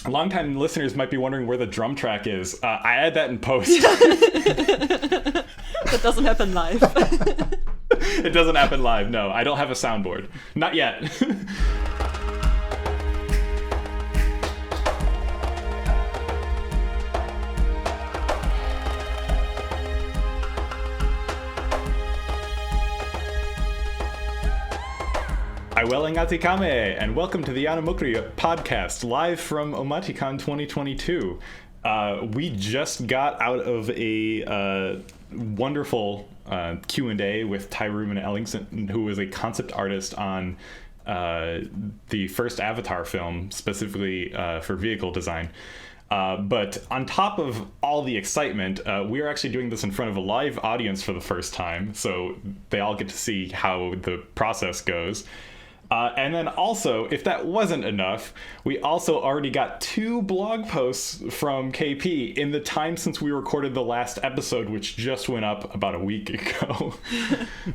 Longtime listeners might be wondering where the drum track is. I add that in post. That doesn't happen live. It doesn't happen live, no. I don't have a soundboard. Not yet. Eywa'eveng and welcome to the Eana Mokri podcast, live from OmatiCon 2022. We just got out of a wonderful Q&A with Tyroom Ellingson, who was a concept artist on the first Avatar film, specifically for vehicle design. But on top of all the excitement, we are actually doing this in front of a live audience for the first time, so they all get to see how the process goes. And then also, if that wasn't enough, we also already got 2 blog posts from KP in the time since we recorded the last episode, which just went up about a week ago.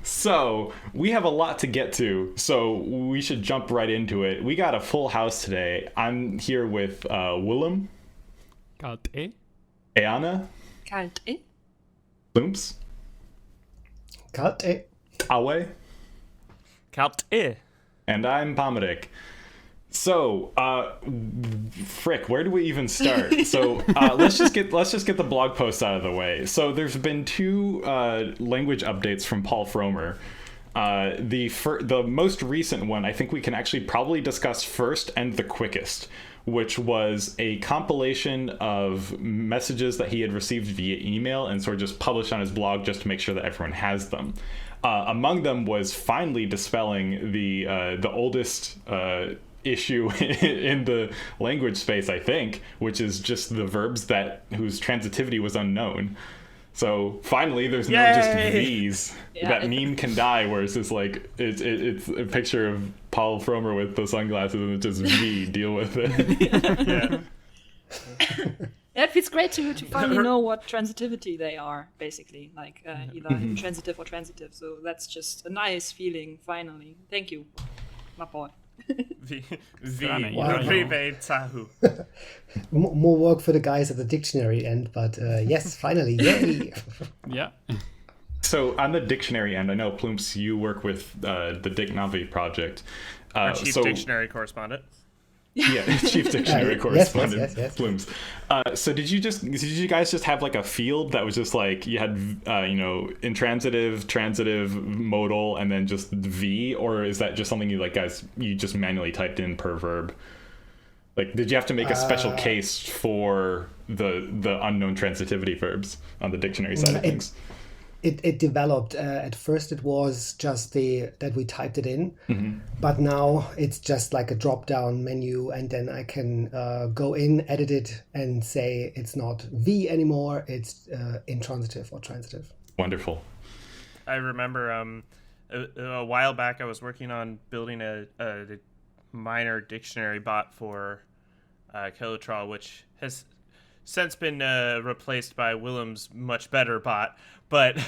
So we have a lot to get to, so we should jump right into it. We got a full house today. I'm here with Willem. Kalt-e. Eana. Kalt-e. Loomps. Kalt-e. Awe. Kalt-e. And I'm Pomadik. So, frick, where do we even start? So, let's just get the blog posts out of the way. So, there's been 2 language updates from Paul Fromer. The most recent one, I think we can actually probably discuss first and the quickest, which was a compilation of messages that he had received via email and sort of just published on his blog just to make sure that everyone has them. Among them was finally dispelling the oldest issue in the language space, I think, which is just the verbs whose transitivity was unknown. So finally, there's no just V's. Yeah. That meme can die, where it's just like it's a picture of Paul Fromer with the sunglasses and it's just V. Deal with it. Yeah. Yeah, it feels great to finally know what transitivity they are, basically, like either intransitive or transitive. So that's just a nice feeling, finally. Thank you, my boy. More work for the guys at the dictionary end, but yes, finally, yay! Yeah. So on the dictionary end, I know Plumps, you work with the leNa'vi project. Our chief dictionary correspondent. Yeah, chief dictionary correspondent. Yes. Plumes. So did you guys just have like a field that was just like you had intransitive, transitive, modal, and then just V, or is that just something you just manually typed in per verb? Like, did you have to make a special case for the unknown transitivity verbs on the dictionary side of things? It developed. At first, it was just that we typed it in, but now it's just like a drop-down menu, and then I can go in, edit it, and say it's not V anymore. It's intransitive or transitive. Wonderful. I remember a while back I was working on building a minor dictionary bot for Kelotral, which has since been replaced by Willem's much better bot. But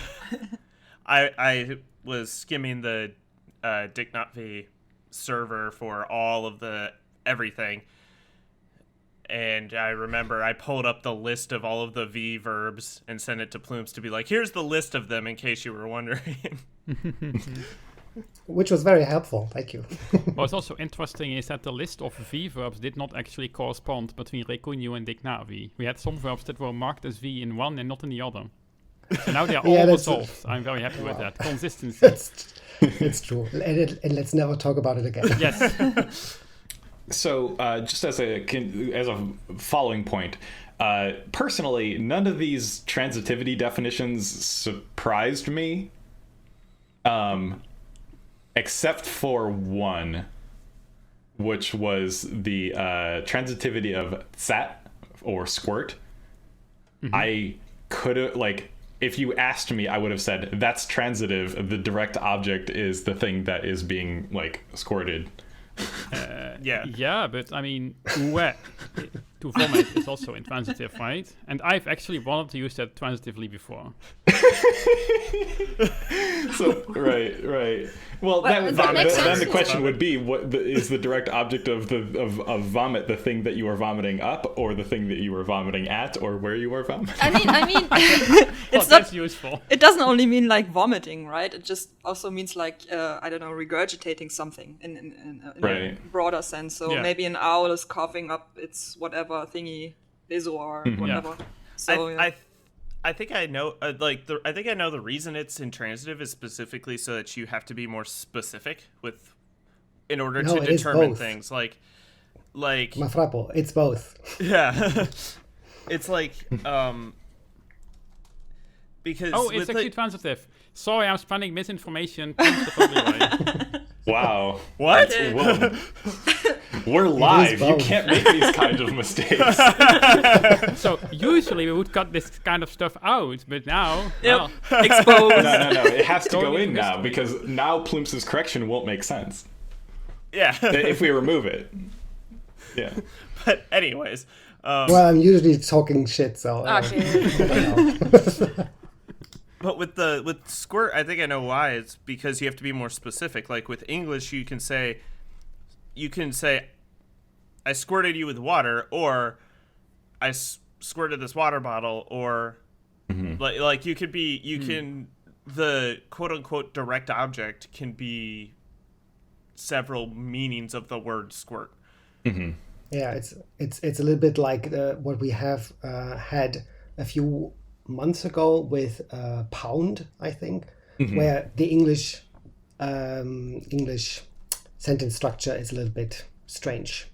I was skimming the leNa'vi server for all of the everything. And I remember I pulled up the list of all of the V verbs and sent it to Plumes to be like, here's the list of them in case you were wondering. Which was very helpful. Thank you. What's also interesting is that the list of V verbs did not actually correspond between Rekunyu and leNa'vi. We had some verbs that were marked as V in one and not in the other. So now they are all resolved. I'm very happy with that. Consistency. It's true. And let's never talk about it again. Yes. So just as a following point, personally, none of these transitivity definitions surprised me, except for one, which was the transitivity of sat or squirt. I could have, if you asked me, I would have said that's transitive. The direct object is the thing that is being squirted. Yeah, but I mean, ouais. to vomit is also intransitive, right? And I've actually wanted to use that transitively before. So right. Well, Well, that makes then sense. the question would be: is the direct object of vomit the thing that you are vomiting up, or the thing that you are vomiting at, or where you are vomiting? I mean, it's That's not. useful. It doesn't only mean like vomiting, right? It just also means like I don't know, regurgitating something in a Right. broader sense. So Yeah. maybe an owl is coughing up its whatever thingy, or whatever. So I think I know. I think I know the reason it's intransitive is specifically so that you have to be more specific in order No, to it is determine both. things. Like, Mafrapo, it's both. yeah, it's like because Oh, it's with actually transitive. Sorry, I'm spreading misinformation. Transitive. Wow. what? Okay. Whoa. We're live. You both. can't make these kinds of mistakes. So usually we would cut this kind of stuff out, but now, Yep. well, Exposed. No. It has to go Going in into now history. because now Plumps' correction won't make sense Yeah. if we remove it. Yeah. But anyways, Well, I'm usually talking shit, so. Okay. but with squirt, I think I know why. It's because you have to be more specific. Like with English, you can say, I squirted you with water, or I squirted this water bottle, or like you could be, can, the quote unquote direct object can be several meanings of the word squirt. Yeah, it's a little bit like what we have had a few months ago with pound, I think, where the English sentence structure is a little bit strange.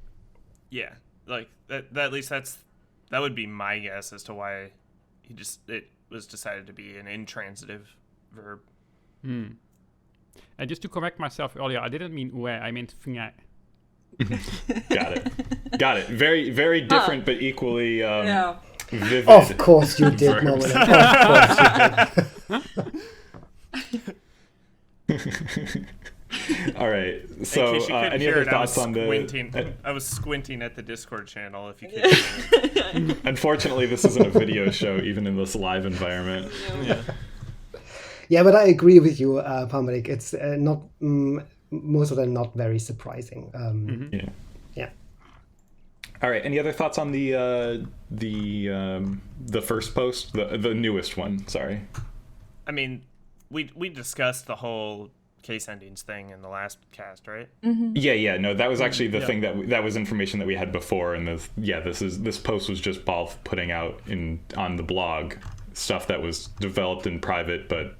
Yeah, like that at least that would be my guess as to why it was decided to be an intransitive verb. and just to correct myself earlier, I didn't mean where, I meant v'nga. Got it. Very, very different, but equally Yeah. vivid. Of course you did, verbs. Moment. Of course you did. All right. In So, case you couldn't any hear other it, thoughts on I was squinting at the Discord channel. If you could. Unfortunately, this isn't a video show, even in this live environment. Yeah. Yeah, but I agree with you, Palmerik. It's not most of them not very surprising. Yeah. Yeah. All right. Any other thoughts on the first post, the newest one? Sorry. I mean, we discussed the whole case endings thing in the last cast, right? Yeah. No, that was actually the thing that was information that we had before, and this post was just Paul putting out on the blog stuff that was developed in private, but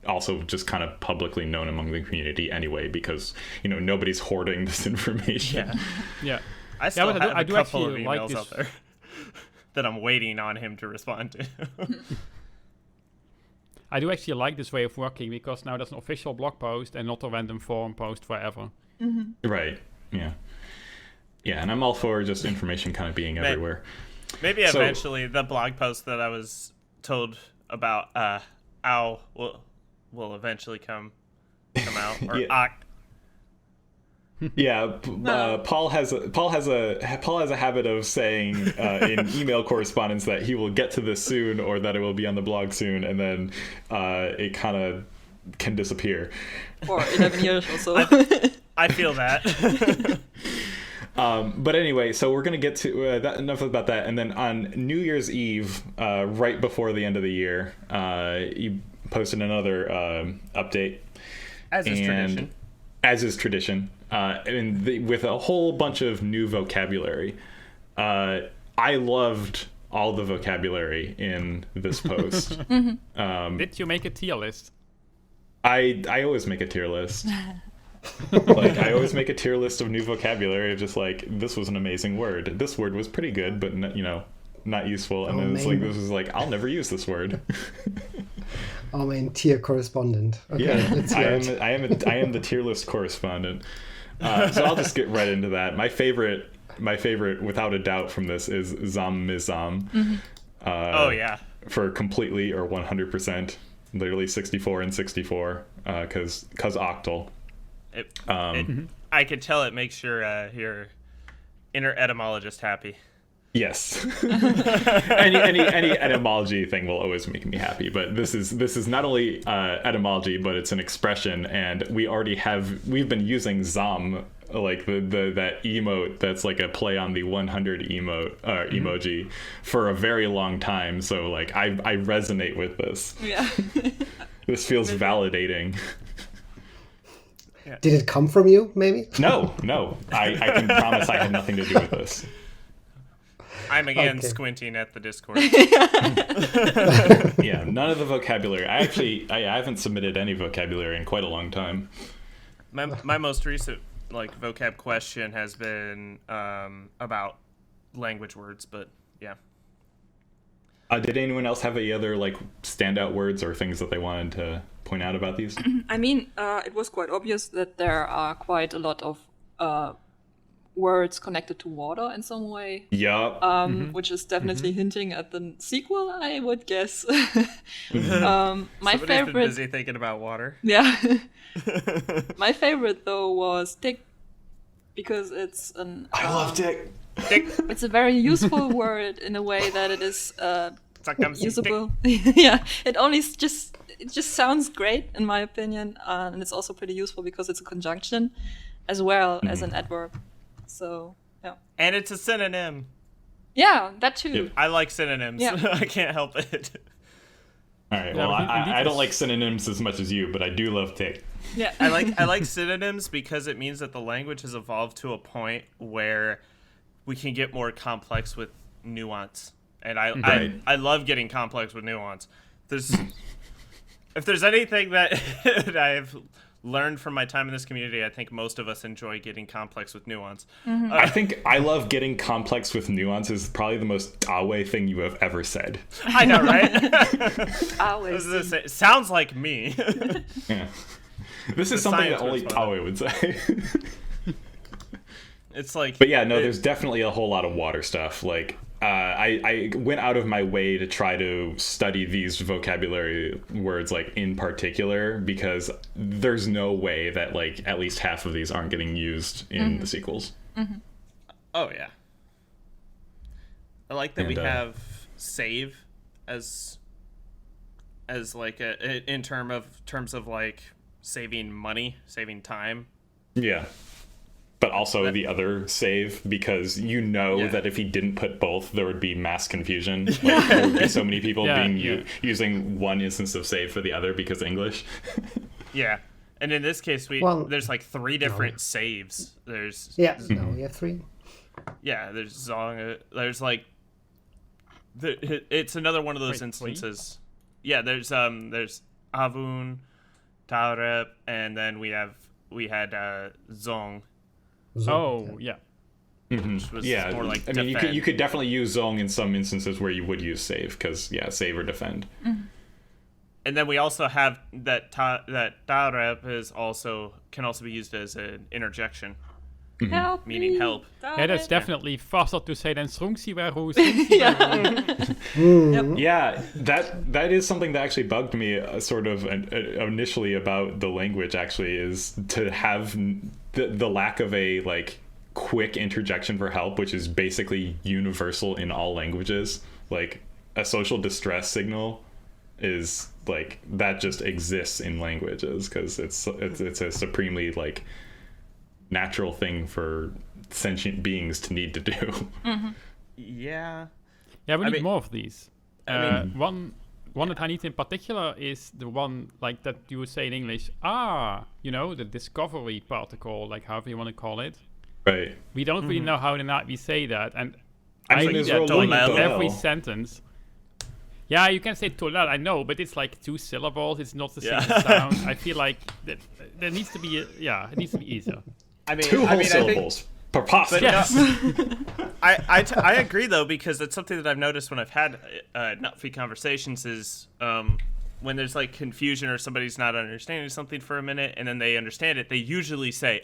also just kind of publicly known among the community anyway, because nobody's hoarding this information. Yeah. I still but have I a do couple of actually like emails this- out there that I'm waiting on him to respond to. I do actually like this way of working because now there's an official blog post and not a random forum post forever. Right. Yeah. Yeah, and I'm all for just information kind of being everywhere. Maybe So- eventually the blog post that I was told about ow will eventually come out, or Yeah. Yeah, Paul has a habit of saying in email correspondence that he will get to this soon, or that it will be on the blog soon, and then it kind of can disappear. For 11 years or so. I feel that. But anyway, so we're gonna get to that. Enough about that. And then on New Year's Eve, right before the end of the year, you posted another update, As is tradition. As is tradition. With a whole bunch of new vocabulary. I loved all the vocabulary in this post. Did you make a tier list? I always make a tier list. I always make a tier list of new vocabulary of just like, this was an amazing word. This word was pretty good, but not useful. And then it's like, this is like, I'll never use this word. Oh man, tier correspondent. Okay, Yeah, let's hear it. I am the tier list correspondent. So I'll just get right into that. My favorite, without a doubt, from this is Zam Mizam. Oh yeah. For completely or 100%, literally 64 and 64, because octal. I could tell it makes your inner etymologist happy. Yes. any etymology thing will always make me happy, but this is not only etymology, but it's an expression, and we've been using zam, like that emote that's like a play on the 100 emoji for a very long time. So like I resonate with this. Yeah. This feels validating. Did it come from you, maybe? No. I can promise I had nothing to do with this. I'm again squinting at the Discord. Yeah, none of the vocabulary. I haven't submitted any vocabulary in quite a long time. My most recent vocab question has been about language words, but yeah. Did anyone else have any other standout words or things that they wanted to point out about these? I mean, it was quite obvious that there are quite a lot of words connected to water in some way. Yeah. Which is definitely hinting at the sequel, I would guess. My Somebody's favorite. been busy thinking about water. Yeah. My favorite though was tick, because it's an. I love tick. It's a very useful word in a way that it is usable. Tick. Yeah, it just sounds great in my opinion, and it's also pretty useful because it's a conjunction as well as an adverb. So yeah, And it's a synonym. yeah, that too. Yep. I like synonyms. Yeah. I can't help it. All right. Yeah, Well, but indeed I don't it's- like synonyms as much as you, but I do love tick. Yeah, I like synonyms because it means that the language has evolved to a point where we can get more complex with nuance. And Right. I love getting complex with nuance. If there's anything that I've learned from my time in this community, I think most of us enjoy getting complex with nuance. I think I love getting complex with nuance is probably the most Awe thing you have ever said. I know, right? I always. was gonna say, it sounds like me. Yeah. This is The something that science only was fun. Awe would say. It's like, But yeah, no, there's definitely a whole lot of water stuff. I went out of my way to try to study these vocabulary words in particular, because there's no way that at least half of these aren't getting used in the sequels. oh yeah. I like that And, we have save as in terms of saving money, saving time. Yeah. But also the other save, because that if he didn't put both, there would be mass confusion. There would be so many people using one instance of save for the other because English. Yeah. And in this case, there's 3 different saves. There's No, you have 3. yeah, there's Zong. There's it's another one of those Wait, 3? instances. Yeah, there's Avun, Taurep, and then we had Zong, Oh, yeah. which was Yeah, more I mean, defend. you could definitely use Zong in some instances where you would use save, because save or defend. And then we also have that Taurep can also be used as an interjection, Help meaning me. help. Yeah, that's definitely faster to say than Strungsiwaru. Yeah, that is something that actually bugged me initially about the language, actually, is to have the lack of a quick interjection for help, which is basically universal in all languages. A social distress signal is that just exists in languages because it's a supremely natural thing for sentient beings to need to do. Yeah. Yeah, we I need mean- more of these. One that I need in particular is the one that you would say in English, the discovery particle, however you want to call it. Right. We don't really know how we say that, and I mean, I there's see that rolling Tolel. every Tolel. sentence. Yeah, you can say tolel, I know, but it's 2 syllables. It's not the same Yeah. sound. I feel like that there needs to be it needs to be easier. I mean, 2 whole I think syllables. Preposterous. Yes. I agree though, because it's something that I've noticed when I've had leNa'vi conversations is when there's confusion or somebody's not understanding something for a minute and then they understand it, they usually say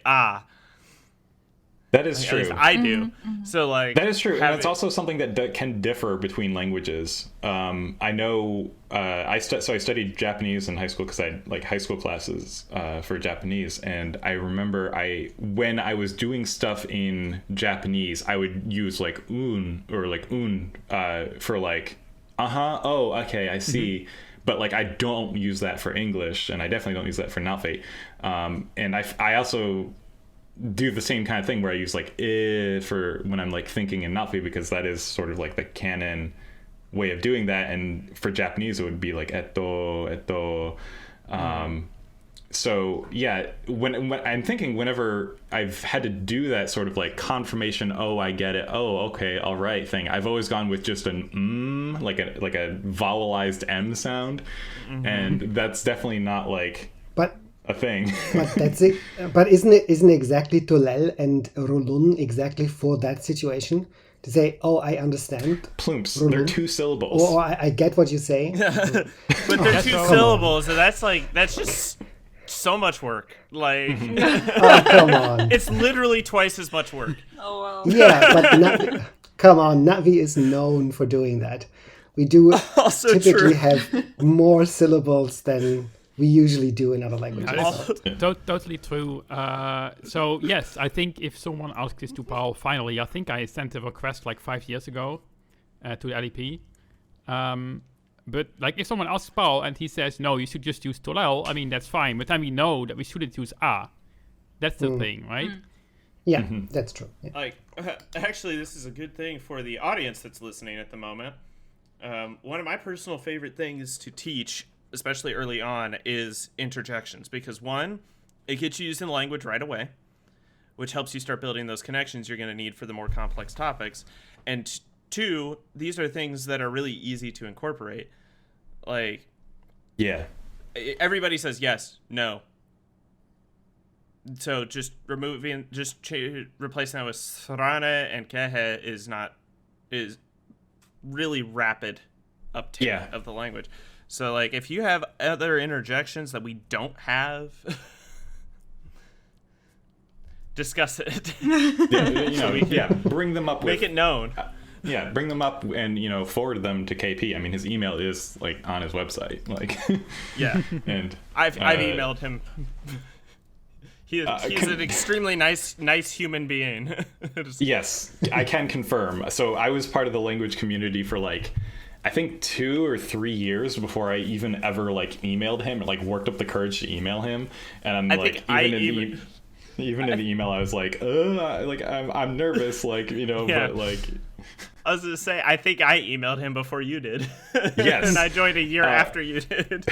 That is At true. least I do. So like That is true, and it's also something that can differ between languages. I know I studied Japanese in high school because I had like high school classes for Japanese, and I remember when I was doing stuff in Japanese, I would use like un or like for like oh okay I see, but like I don't use that for English, and I definitely don't use that for leNa'vi, and I also do the same kind of thing where I use like for when I'm like thinking in leNa'vi, because that is sort of like the canon way of doing that, and for Japanese it would be like eto. So yeah, when I'm thinking, whenever I've had to do that sort of like confirmation, oh I get it, oh okay, all right thing, I've always gone with just an like a vowelized M sound, and that's definitely not like a thing. But that's it. But isn't exactly Tolel and Rolun exactly for that situation? To say, oh, I understand. Plumps. Rolun. They're 2 syllables. Or I get what you say. but they're 2 syllables, and that's just so much work. Like Oh, come on. it's literally twice as much work. Oh wow. Yeah, but come on, Navi is known for doing that. We do Also typically true. have more syllables than we usually do in other languages. Totally true. So yes, I think if someone asks this to Paul, finally, I think I sent a request like 5 years ago to the LEP. But like if someone asks Paul and he says, no, you should just use Tolel, I mean, that's fine. But then we know that we shouldn't use A. That's the thing, right? Yeah, that's true. Yeah. Like, actually, this is a good thing for the audience that's listening at the moment. One of my personal favorite things to teach, especially early on, is interjections, because one, it gets you used in language right away, which helps you start building those connections you're going to need for the more complex topics, and two, these are things that are really easy to incorporate. Like, Yeah. everybody says yes, no. So just replacing that with srana and kehe is really rapid uptake of the language. So like if you have other interjections that we don't have, discuss it. Bring them up. Make it known. Bring them up and forward them to KP. I mean, his email is like on his website. Like, yeah. And I've emailed him. He's an extremely nice human being. Yes, I can confirm. So I was part of the language community for like, I think 2 or 3 years before I even ever like emailed him, or like worked up the courage to email him. And I'm even in the email, I was like, I'm nervous, like, but like. I was gonna say, I think I emailed him before you did. Yes. And I joined a year after you did.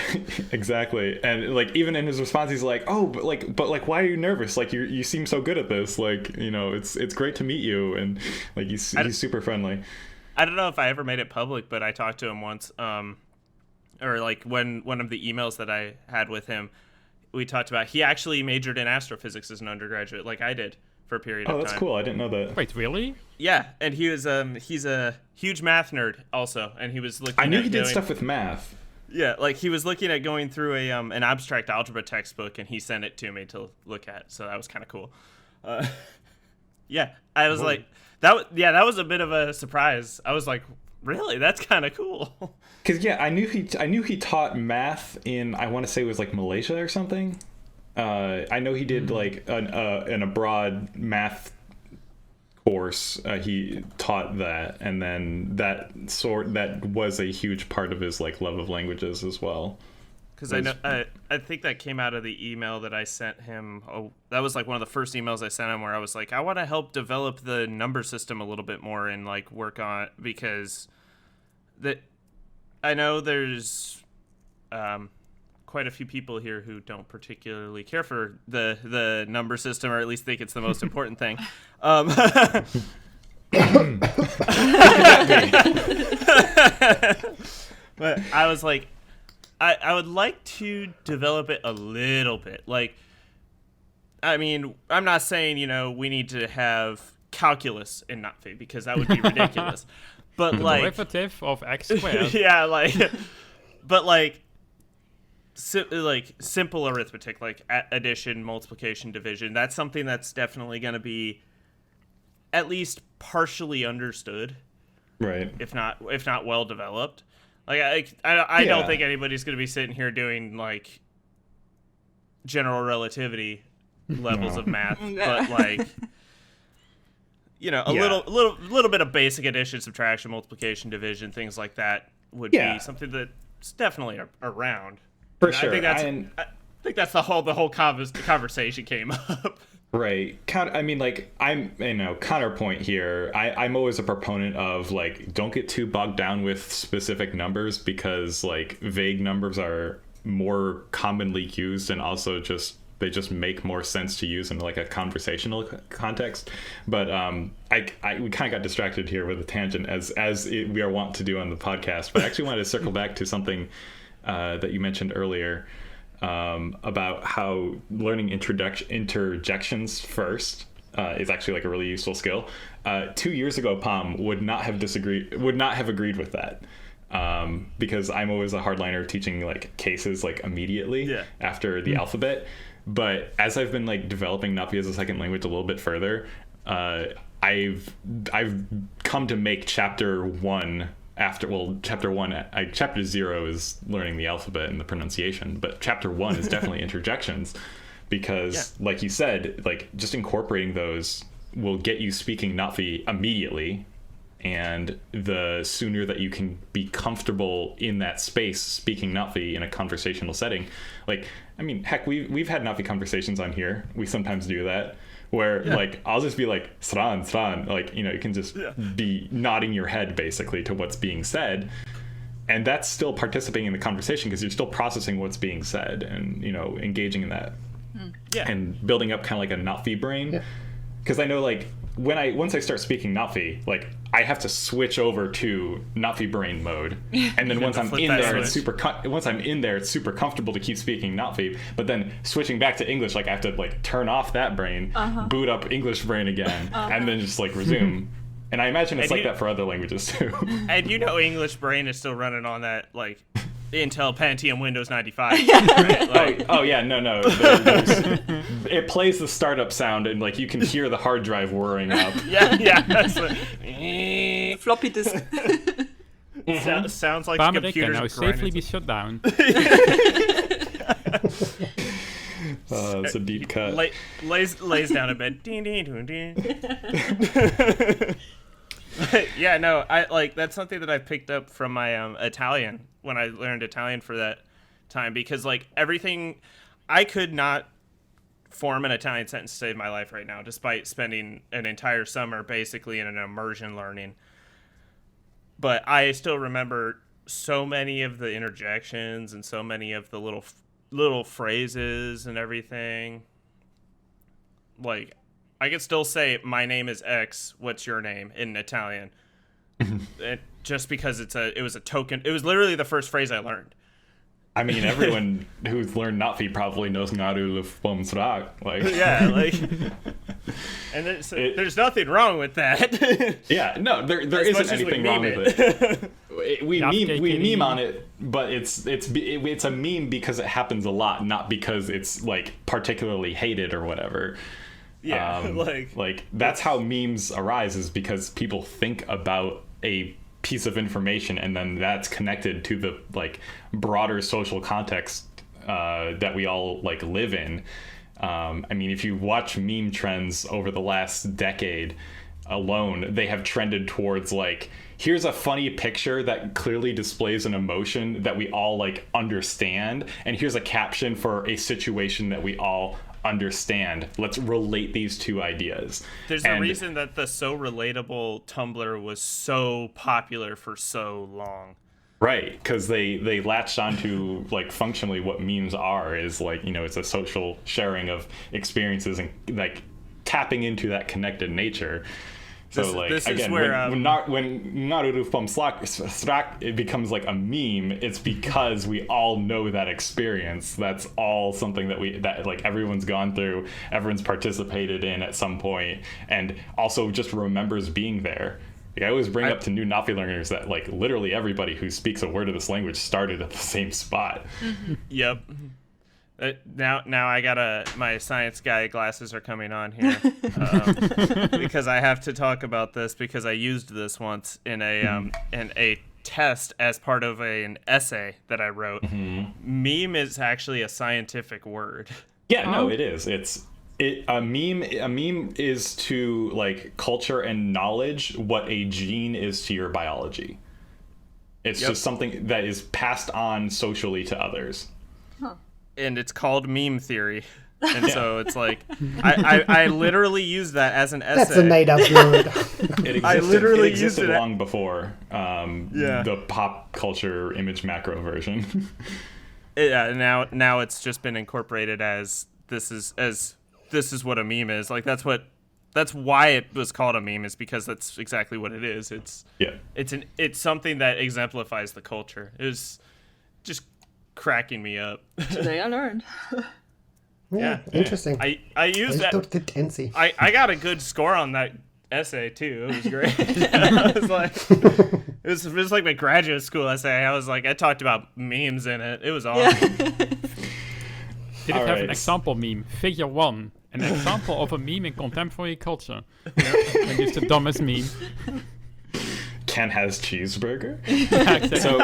Exactly. And like even in his response, he's like, "Oh, but like, why are you nervous? Like you seem so good at this. Like, it's great to meet you." And like he's super friendly. I don't know if I ever made it public, but I talked to him once. Or like when one of the emails that I had with him, we talked about he actually majored in astrophysics as an undergraduate, like I did. For a period of time. Oh, that's cool. I didn't know that. Wait, really? Yeah, and he was he's a huge math nerd also, and he was looking. I knew he did stuff with math. Yeah, like he was looking at going through an abstract algebra textbook, and he sent it to me to look at. So that was kind of cool. Yeah, I was like that. That was a bit of a surprise. I was like, really? That's kind of cool. Because I knew he taught math in, I want to say it was like Malaysia or something. I know he did like an abroad math course. He taught that, and then that was a huge part of his like love of languages as well. Because I think that came out of the email that I sent him. Oh, that was like one of the first emails I sent him, where I was like, I want to help develop the number system a little bit more and like work on, because I know there's quite a few people here who don't particularly care for the number system, or at least think it's the most important thing. But I was like, I would like to develop it a little bit. Like, I mean, I'm not saying, we need to have calculus in leNa'vi, because that would be ridiculous. But The like, derivative of x squared. yeah, like, but like simple arithmetic, like addition, multiplication, division. That's something that's definitely going to be at least partially understood, right? If not well developed. Like I don't think anybody's going to be sitting here doing like general relativity levels of math, but like, you know, a little bit of basic addition, subtraction, multiplication, division, things like that would be something that's definitely around. For sure. I think that's the whole conversation came up. Right. Counterpoint here. I'm always a proponent of like, don't get too bogged down with specific numbers, because like vague numbers are more commonly used, and also they just make more sense to use in like a conversational context. But we kind of got distracted here with a tangent, as we are wont to do on the podcast. But I actually wanted to circle back to something that you mentioned earlier. About how learning interjections first is actually like a really useful skill. 2 years ago, Palm would not have agreed with that, because I'm always a hardliner teaching like cases like immediately after the alphabet. But as I've been like developing Na'vi as a second language a little bit further, I've come to make chapter 1. Chapter 0 is learning the alphabet and the pronunciation, but chapter 1 is definitely interjections, because like you said, like just incorporating those will get you speaking Na'vi immediately, and the sooner that you can be comfortable in that space speaking Na'vi in a conversational setting, like, I mean, heck, we've had Na'vi conversations on here. We sometimes do that, where like I'll just be like sran, like, you know, you can just be nodding your head basically to what's being said, and that's still participating in the conversation, because you're still processing what's being said and, you know, engaging in that and building up kind of like a Na'vi brain. Because I know like once I start speaking Na'vi, like I have to switch over to Na'vi brain mode, and then once I'm in there, it's super comfortable to keep speaking Na'vi. But then switching back to English, like I have to like turn off that brain, boot up English brain again, and then just like resume. And I imagine it's like that for other languages too. And you know, English brain is still running on that like Intel Pentium Windows 95. Right? Like, no. It plays the startup sound, and like you can hear the hard drive whirring up. That's floppy disk. Sounds like America computers now safely be shut down. It's a deep cut. Lays down a bed. Ding, ding, ding, ding. Yeah, no, I like that's something that I picked up from my Italian when I learned Italian for that time, because like everything, I could not form an Italian sentence to save my life right now, despite spending an entire summer basically in an immersion learning. But I still remember so many of the interjections and so many of the little phrases and everything. Like, I could still say, my name is X, what's your name, in Italian. Just because it was a token. It was literally the first phrase I learned. I mean, everyone who's learned Na'vi probably knows Ngaru Lufbomsrak. Like, yeah, like, and there's nothing wrong with that. Yeah, no, there isn't anything wrong with it. We meme on it, but it's a meme because it happens a lot, not because it's like particularly hated or whatever. Yeah, like that's how memes arise, is because people think about a piece of information and then that's connected to the like broader social context that we all like live in. I mean, if you watch meme trends over the last decade alone, they have trended towards like, here's a funny picture that clearly displays an emotion that we all like understand, and here's a caption for a situation that we all understand. Let's relate these two ideas. There's a reason that the So Relatable Tumblr was so popular for so long. Right, because they latched onto like functionally what memes are, is like, you know, it's a social sharing of experiences and like tapping into that connected nature. So this again, where, when Ngaru Lufbomsrak it becomes like a meme, it's because we all know that experience. That's all something that like everyone's gone through, everyone's participated in at some point, and also just remembers being there. Like, I always bring up to new Na'vi learners that like literally everybody who speaks a word of this language started at the same spot. Yep. Now I gotta, my science guy glasses are coming on here because I have to talk about this because I used this once in a test as part of an essay that I wrote. Meme is actually a scientific word. Yeah, no, it is. A meme is to like culture and knowledge what a gene is to your biology. It's just something that is passed on socially to others. And it's called meme theory. And so it's like, I literally used that as an essay. That's a made-up word. It existed long before the pop culture image macro version. Now it's just been incorporated as this is what a meme is. Like that's why it was called a meme, is because that's exactly what it is. It's something that exemplifies the culture. It was just cracking me up. Today I learned. Yeah, interesting. I used that. I got a good score on that essay too. It was great. It was like my graduate school essay. I talked about memes in it. It was awesome. Did it have an example meme? Figure 1. An example of a meme in contemporary culture. Like it's the dumbest meme. Ken has cheeseburger. So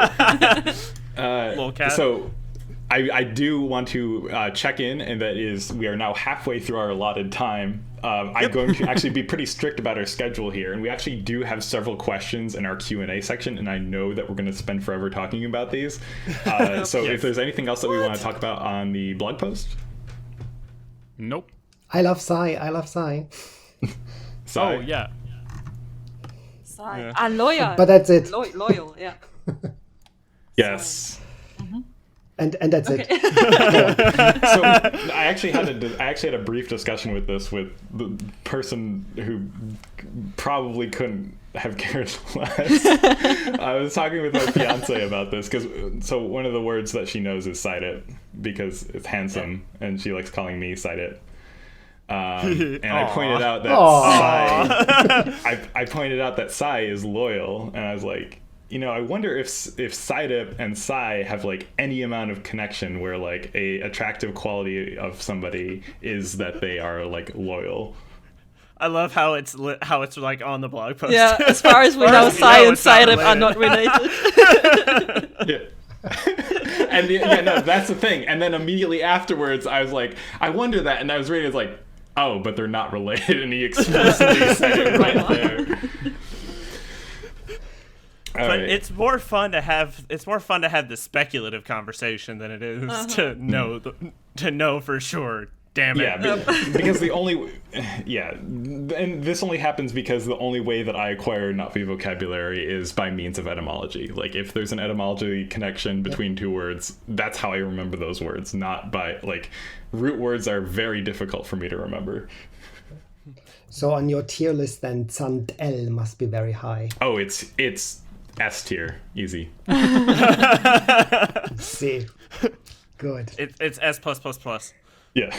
I do want to check in, and that is we are now halfway through our allotted time. I'm going to actually be pretty strict about our schedule here, and we actually do have several questions in our Q&A section, and I know that we're going to spend forever talking about these. If there's anything else that we want to talk about on the blog post? Nope. I love Psy. Psy. Oh, yeah. Psy. Yeah. Loyal. But that's it. Loyal, yeah. Yes. And that's it. So I actually had a brief discussion with the person who probably couldn't have cared less. I was talking with my fiance about this so one of the words that she knows is "cite it" because it's handsome, and she likes calling me "cite it." And I pointed out that I pointed out that Psy is loyal, and I was like, I wonder if Psy and Psy have like any amount of connection where like a attractive quality of somebody is that they are like loyal. I love how it's like on the blog post. Yeah, as far as we know, Psy and Psy are not related. Yeah. And that's the thing. And then immediately afterwards, I was like, I wonder that, and I was reading, it's like, oh, but they're not related, and he explicitly said it right there. But it's more fun to have the speculative conversation than it is to know for sure. Damn it. Yeah, because and this only happens because the only way that I acquire Na'vi vocabulary is by means of etymology. Like if there's an etymology connection between two words, that's how I remember those words, not by like root words are very difficult for me to remember. So on your tier list then Tsand'el must be very high. Oh, it's S tier, easy. See. Good. It's S+++. Yeah.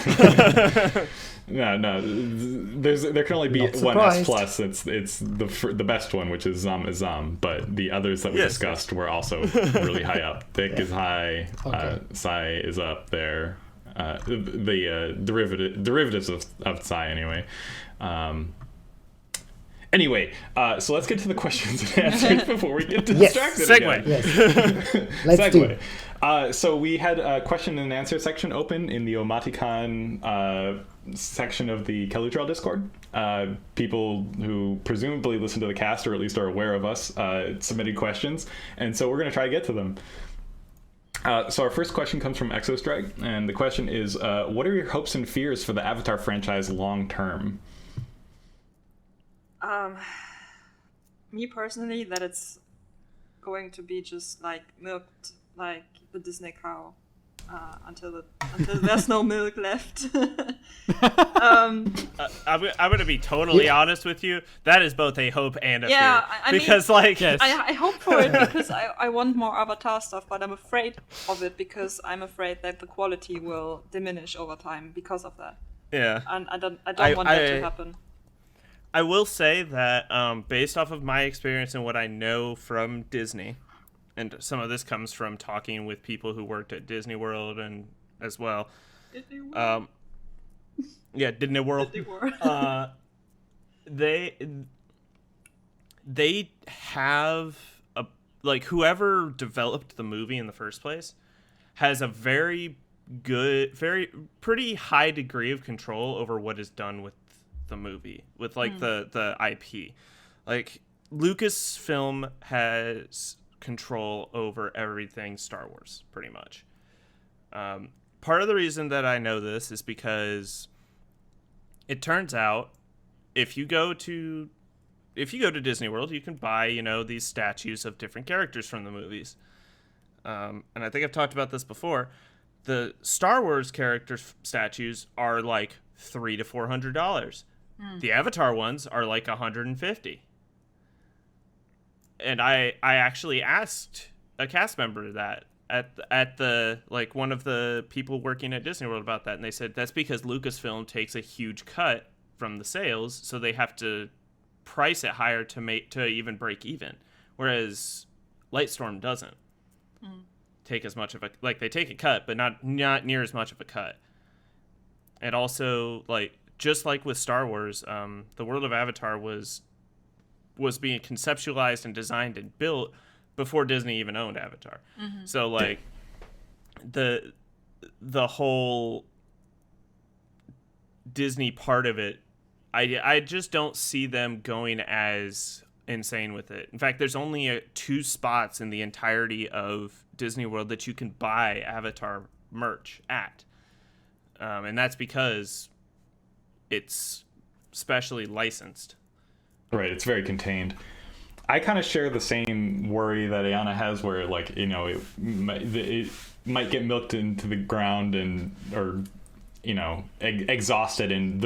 No. There can only be one S plus. It's the best one, which is Zam. But the others that we discussed were also really high up. Thick is high. Okay. Psi is up there. The derivatives of Psi anyway. Anyway, so let's get to the questions and answers before we get distracted. Segue. Yes. Let's Segue. do. So we had a question and answer section open in the OmatiCon section of the Kelutral Discord. People who presumably listen to the cast, or at least are aware of us, submitted questions, and so we're going to try to get to them. So our first question comes from Exostrike, and the question is, what are your hopes and fears for the Avatar franchise long term? Me personally, that it's going to be just like milked like the Disney cow until there's no milk left. I'm going to be totally honest with you. That is both a hope and a fear. I hope for it because I want more Avatar stuff, but I'm afraid of it because I'm afraid that the quality will diminish over time because of that. Yeah, and I don't want that to happen. I will say that based off of my experience and what I know from Disney, and some of this comes from talking with people who worked at Disney World and as well, Disney World. Yeah, Disney World. Disney World. They have a, like, whoever developed the movie in the first place has a very pretty high degree of control over what is done with the movie, with like the IP. Like, Lucasfilm has control over everything Star Wars, pretty much. Part of the reason that I know this is because it turns out if you go to Disney World, you can buy, you know, these statues of different characters from the movies. And I think I've talked about this before. The Star Wars character statues are like $300 to $400. The Avatar ones are like $150. And I actually asked a cast member that at the, like, one of the people working at Disney World about that, and they said that's because Lucasfilm takes a huge cut from the sales, so they have to price it higher to even break even, whereas Lightstorm doesn't take as much of a, like, they take a cut, but not near as much of a cut. And also, like, just like with Star Wars, the world of Avatar was being conceptualized and designed and built before Disney even owned Avatar. So, like, the whole Disney part of it, I just don't see them going as insane with it. In fact, there's only 2 spots in the entirety of Disney World that you can buy Avatar merch at. And that's because it's specially licensed. Right, it's very contained. I kind of share the same worry that Eana has, where, like, you know, it might get milked into the ground and, or, you know, exhausted, and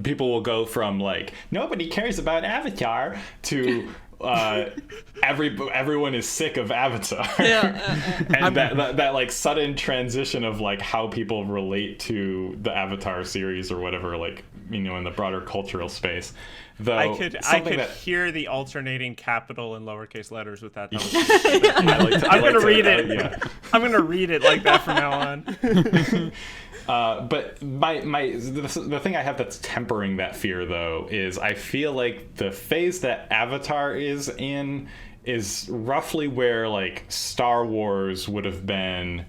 people will go from, like, nobody cares about Avatar to everyone is sick of Avatar. And that like sudden transition of, like, how people relate to the Avatar series or whatever, like, you know, in the broader cultural space. Though I could hear the alternating capital and lowercase letters with that. I'm gonna read it. Yeah. I'm gonna read it like that from now on. But the thing I have that's tempering that fear, though, is I feel like the phase that Avatar is in is roughly where, like, Star Wars would have been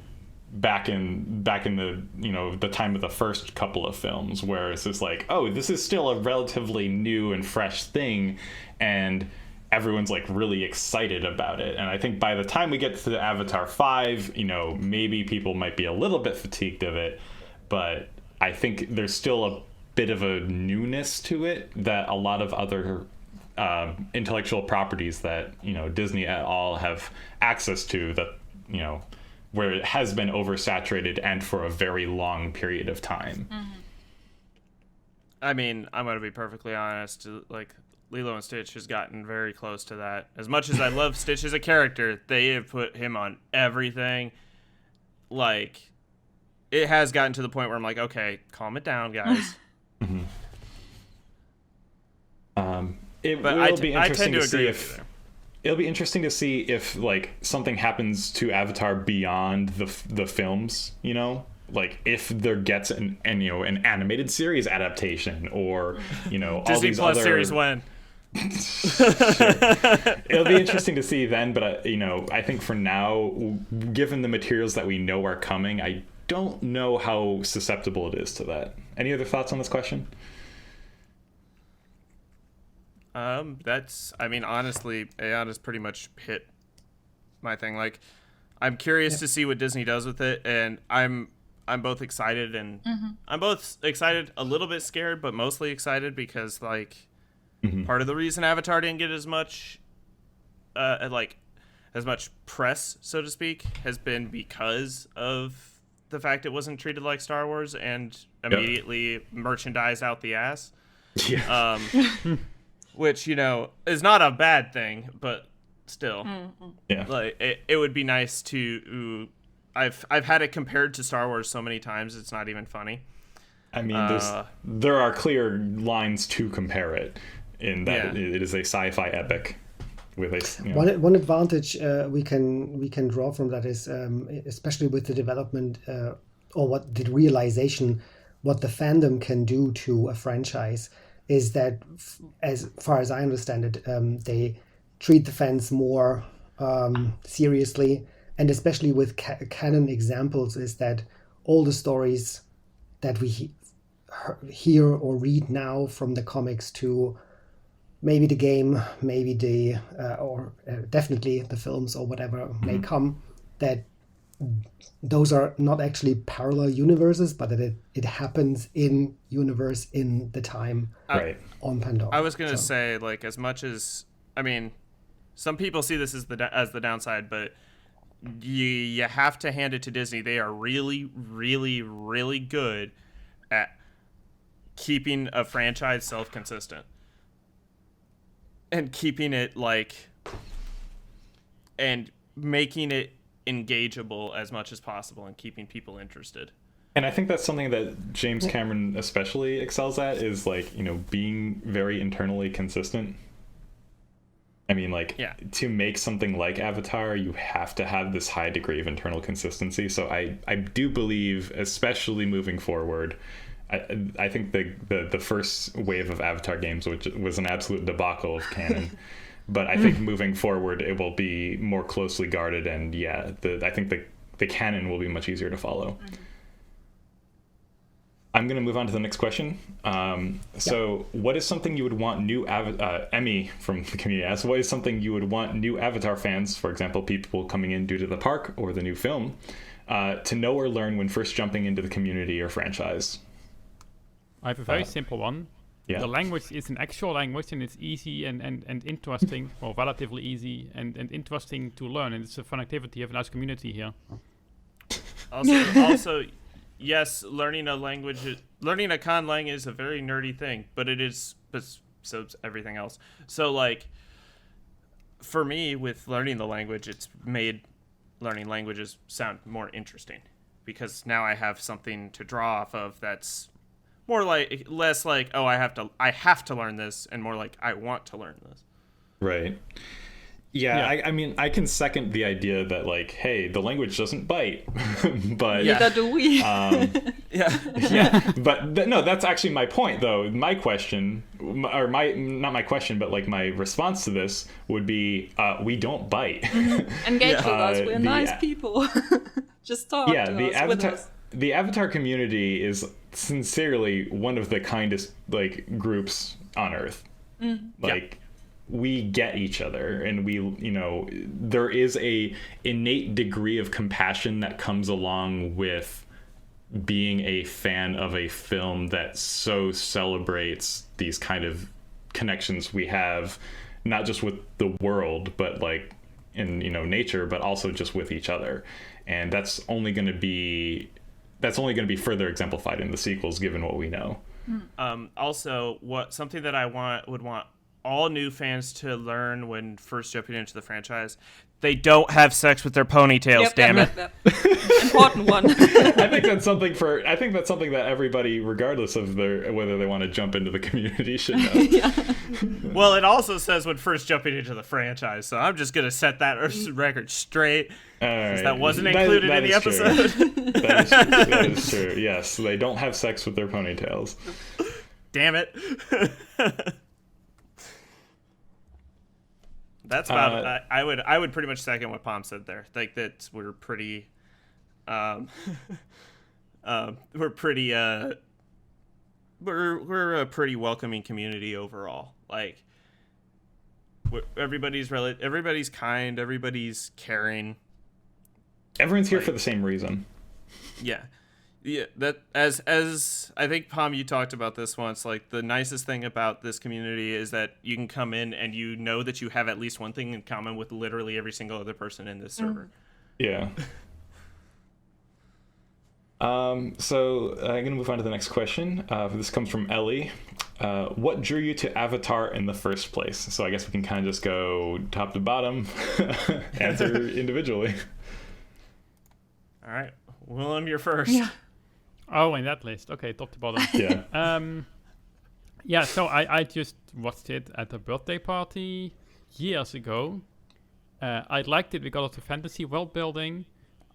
back in the, you know, the time of the first couple of films, where it's just like, oh, this is still a relatively new and fresh thing, and everyone's, like, really excited about it. And I think by the time we get to the Avatar 5, you know, maybe people might be a little bit fatigued of it, but I think there's still a bit of a newness to it that a lot of other intellectual properties that, you know, Disney et al. Have access to, that, you know, where it has been oversaturated and for a very long period of time. I mean, I'm going to be perfectly honest, like, Lilo and Stitch has gotten very close to that. As much as I love Stitch as a character, they have put him on everything. Like, it has gotten to the point where I'm like, okay, calm it down, guys. It'll be interesting to see if like something happens to Avatar beyond the films, you know, like if there gets an animated series adaptation, or, you know, all Disney these Plus other series when. Sure. It'll be interesting to see then, but you know, I think for now, given the materials that we know are coming, I don't know how susceptible it is to that. Any other thoughts on this question? I mean, honestly, Eana's pretty much hit my thing. Like, I'm curious to see what Disney does with it, and I'm both excited and I'm both excited, a little bit scared, but mostly excited because, like, part of the reason Avatar didn't get as much press, so to speak, has been because of the fact it wasn't treated like Star Wars and immediately merchandise out the ass. Yeah. Which, you know, is not a bad thing, but still, like, it would be nice to. I've had it compared to Star Wars so many times it's not even funny. I mean, there are clear lines to compare it in that it is a sci-fi epic with a. You know, one advantage we can draw from that is, especially with the development or what the realization, what the fandom can do to a franchise is that, as far as I understand it, they treat the fans more seriously, and especially with canon examples, is that all the stories that we hear or read now, from the comics to maybe the game, maybe the definitely the films or whatever may come, that those are not actually parallel universes, but that it happens in universe in the time on Pandora. I was gonna say, like, as much as, I mean, some people see this as the downside, but you have to hand it to Disney. They are really, really, really good at keeping a franchise self-consistent and keeping it and making it engageable as much as possible and keeping people interested. And I think that's something that James Cameron especially excels at, is being very internally consistent. I mean, to make something like Avatar, you have to have this high degree of internal consistency. So I do believe, especially moving forward, I think the first wave of Avatar games, which was an absolute debacle of canon, but I think moving forward it will be more closely guarded, and I think the canon will be much easier to follow. I'm going to move on to the next question. So what is something you would want new Emmy from the community asks, what is something you would want new Avatar fans, for example, people coming in due to the park or the new film, to know or learn when first jumping into the community or franchise? I have a very simple one. Yeah. The language is an actual language, and it's easy and interesting, or relatively easy and interesting to learn, and it's a fun activity. You have a nice community here. Also, yes, learning a con language is a very nerdy thing, but it is, so it's everything else. So, for me, with learning the language, it's made learning languages sound more interesting, because now I have something to draw off of that's more less like, oh, I have to learn this, and more like, I want to learn this. Right. Yeah. I mean, I can second the idea that, hey, the language doesn't bite, but neither do we. But no, that's actually my point, though. My question, or not my question, but my response to this would be, we don't bite. Engage with us. We're nice people. Just talk to us, with us. The Avatar community is sincerely one of the kindest groups on Earth. We get each other, and there is a innate degree of compassion that comes along with being a fan of a film that so celebrates these kind of connections we have, not just with the world, but in nature, but also just with each other. And that's only going to be further exemplified in the sequels, given what we know. Also, something that I would want all new fans to learn when first jumping into the franchise: they don't have sex with their ponytails. Damn it! Important one. I think that's something that everybody, regardless of whether they want to jump into the community, should know. Well, it also says when first jumping into the franchise, so I'm just gonna set that record straight. Right. That wasn't included in the episode. That is true. Yes, they don't have sex with their ponytails. Damn it. That's about. I would pretty much second what Pom said there. That we're pretty. We're a pretty welcoming community overall. Everybody's kind. Everybody's caring. Everyone's here for the same reason. Yeah. That as I think, Pom, you talked about this once. The nicest thing about this community is that you can come in and you know that you have at least one thing in common with literally every single other person in this server. Yeah. So I'm gonna move on to the next question. This comes from Ellie. What drew you to Avatar in the first place? So I guess we can kind of just go top to bottom, answer individually. All right, Willem, you're first. Yeah. Oh, in that list. Okay, top to bottom. Yeah. So I just watched it at a birthday party years ago. I liked it because of the fantasy world building.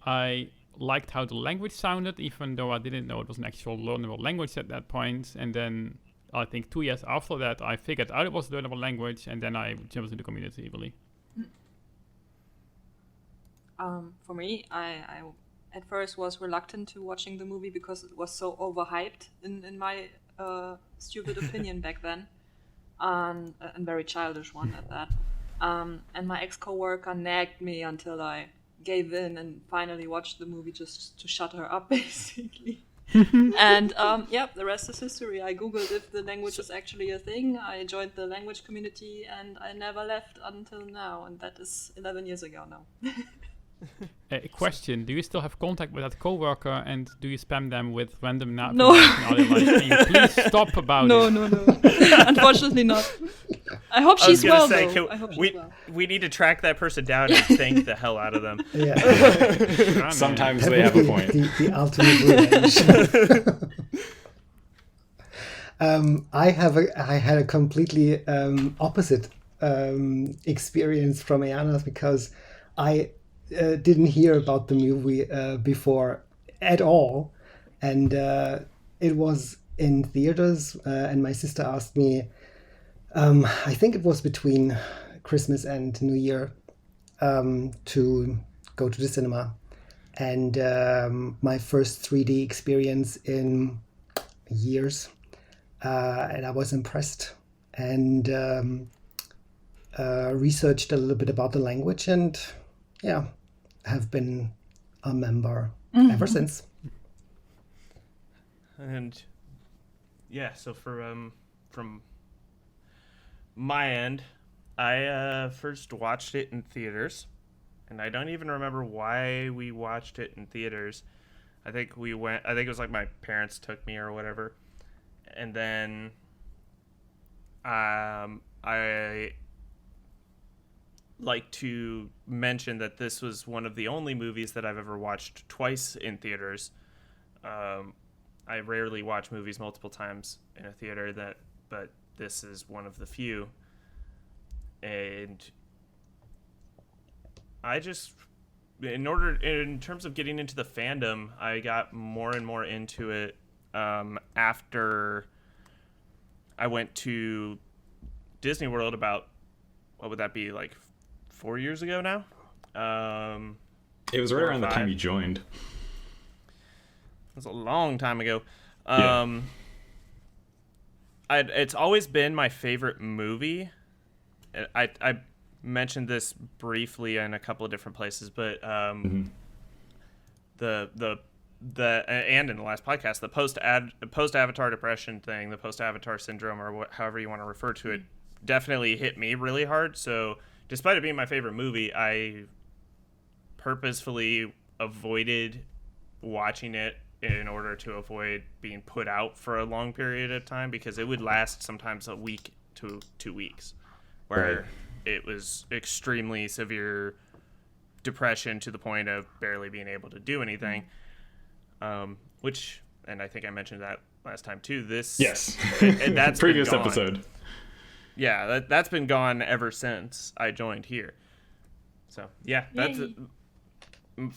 I liked how the language sounded, even though I didn't know it was an actual learnable language at that point. And then I think 2 years after that, I figured out it was a learnable language, and then I jumped into the community, really. For me, I at first was reluctant to watching the movie because it was so overhyped in my stupid opinion back then, and very childish one at that. And my ex-coworker nagged me until I gave in and finally watched the movie just to shut her up, basically. And the rest is history. I googled if the language is actually a thing. I joined the language community, and I never left until now, and that is 11 years ago now. A question: do you still have contact with that coworker, and do you spam them with random names? No. Can you please stop about it? No. Unfortunately not. I hope she's well, though. I hope she's well. We need to track that person down and thank the hell out of them. Yeah. Sometimes they have a point. The ultimate revenge. I had a completely opposite experience from Eana, because I didn't hear about the movie before at all, and it was in theaters, and my sister asked me, I think it was between Christmas and New Year, to go to the cinema, and my first 3D experience in years, and I was impressed, and researched a little bit about the language, and have been a member ever since. And so from my end, I first watched it in theaters, and I don't even remember why we watched it in theaters. I think it was like my parents took me or whatever, and then I like to mention that this was one of the only movies that I've ever watched twice in theaters. I rarely watch movies multiple times in a theater, but this is one of the few. And I just, in terms of getting into the fandom, I got more and more into it after I went to Disney World about, what would that be, like 4 years ago now? It was right around the time you joined. It was a long time ago. It's always been my favorite movie. I mentioned this briefly in a couple of different places, but the and in the last podcast, the post Avatar depression thing, the post Avatar syndrome, or however you want to refer to it, definitely hit me really hard. So despite it being my favorite movie, I purposefully avoided watching it in order to avoid being put out for a long period of time, because it would last sometimes a week to 2 weeks, where it was extremely severe depression to the point of barely being able to do anything. Which, and I think I mentioned that last time too. And that's previous episode. Yeah, that's been gone ever since I joined here. So yeah, that's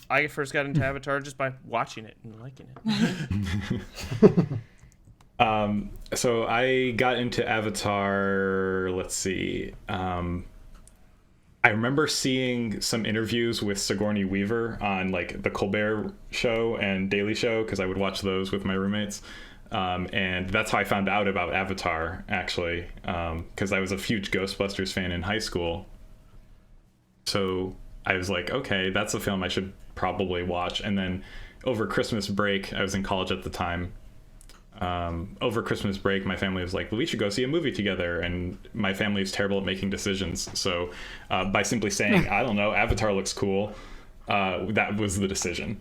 I first got into Avatar just by watching it and liking it. So I got into Avatar, let's see. I remember seeing some interviews with Sigourney Weaver on like the Colbert Show and Daily Show, because I would watch those with my roommates. And that's how I found out about Avatar, actually, because I was a huge Ghostbusters fan in high school. So I was like, okay, that's a film I should probably watch. And then over Christmas break, I was in college at the time. Over Christmas break, my family was like, well, we should go see a movie together. And my family is terrible at making decisions. So by simply saying, I don't know, Avatar looks cool, that was the decision.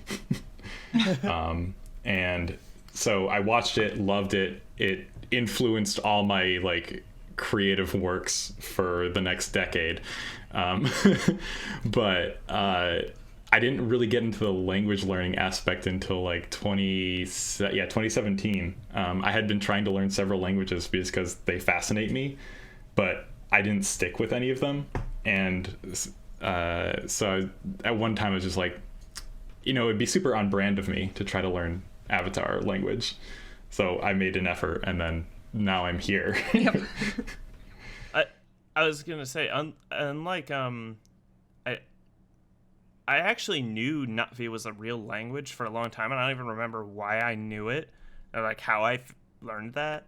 And so I watched it, loved it. It influenced all my like creative works for the next decade. But I didn't really get into the language learning aspect until like 2017. I had been trying to learn several languages because they fascinate me, but I didn't stick with any of them. And so at one time I was just like, it'd be super on brand of me to try to learn Avatar language. So I made an effort, and then now I'm here. Yep. I was gonna say, unlike I actually knew leNa'vi was a real language for a long time, and I don't even remember why I knew it, or like how I learned that.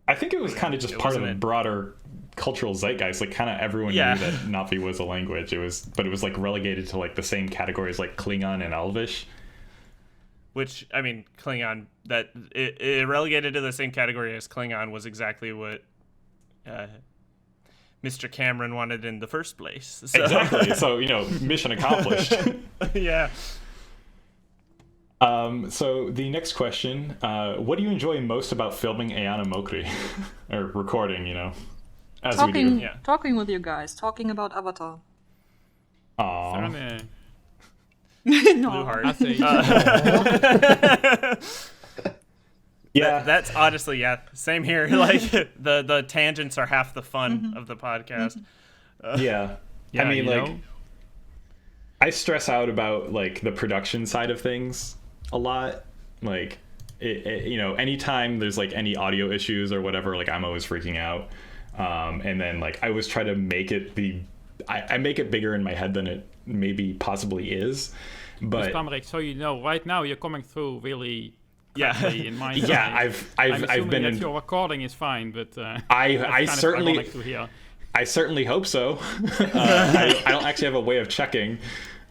I think it was kind of just part of a broader cultural zeitgeist. Like, kind of everyone knew that leNa'vi was a language. But it was like relegated to like the same categories like Klingon and Elvish. Which, I mean, Klingon, that it relegated to the same category as Klingon was exactly what Mr. Cameron wanted in the first place. So. Exactly. So, mission accomplished. Yeah. So the next question, what do you enjoy most about filming Eana Mokri? Or recording, as we do. Yeah. Talking with you guys, talking about Avatar. Aww. Blue heart. Yeah, that's honestly, same here. Like the tangents are half the fun of the podcast. Yeah, I mean, I stress out about like the production side of things a lot. Like, anytime there's like any audio issues or whatever, like I'm always freaking out. And then like I always try to make it I make it bigger in my head than it maybe possibly is. But so right now you're coming through really quickly in my yeah, I've been that your recording is fine, but I certainly hope so. I don't actually have a way of checking,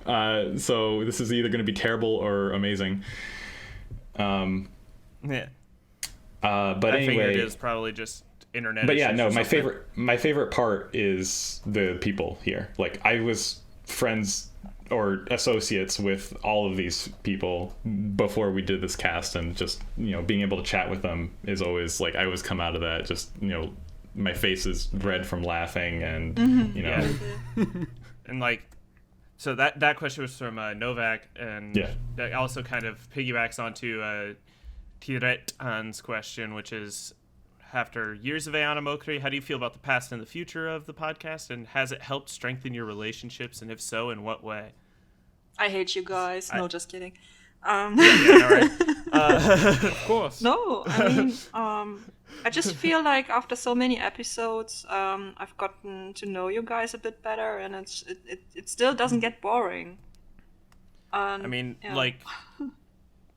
so this is either going to be terrible or amazing. But I anyway, figured it is probably just internet. But yeah, no, my favorite part is the people here. Like, I was friends or associates with all of these people before we did this cast, and just being able to chat with them is always like, I always come out of that just my face is red from laughing, and and like, so that question was from Novak, and that also kind of piggybacks onto Tiretan's question, which is, after years of Eana Mokri, how do you feel about the past and the future of the podcast, and has it helped strengthen your relationships, and if so, in what way? I hate you guys. No, just kidding. No, right. Of course. No, I mean, I just feel like after so many episodes, I've gotten to know you guys a bit better, and it still doesn't get boring. I mean, like,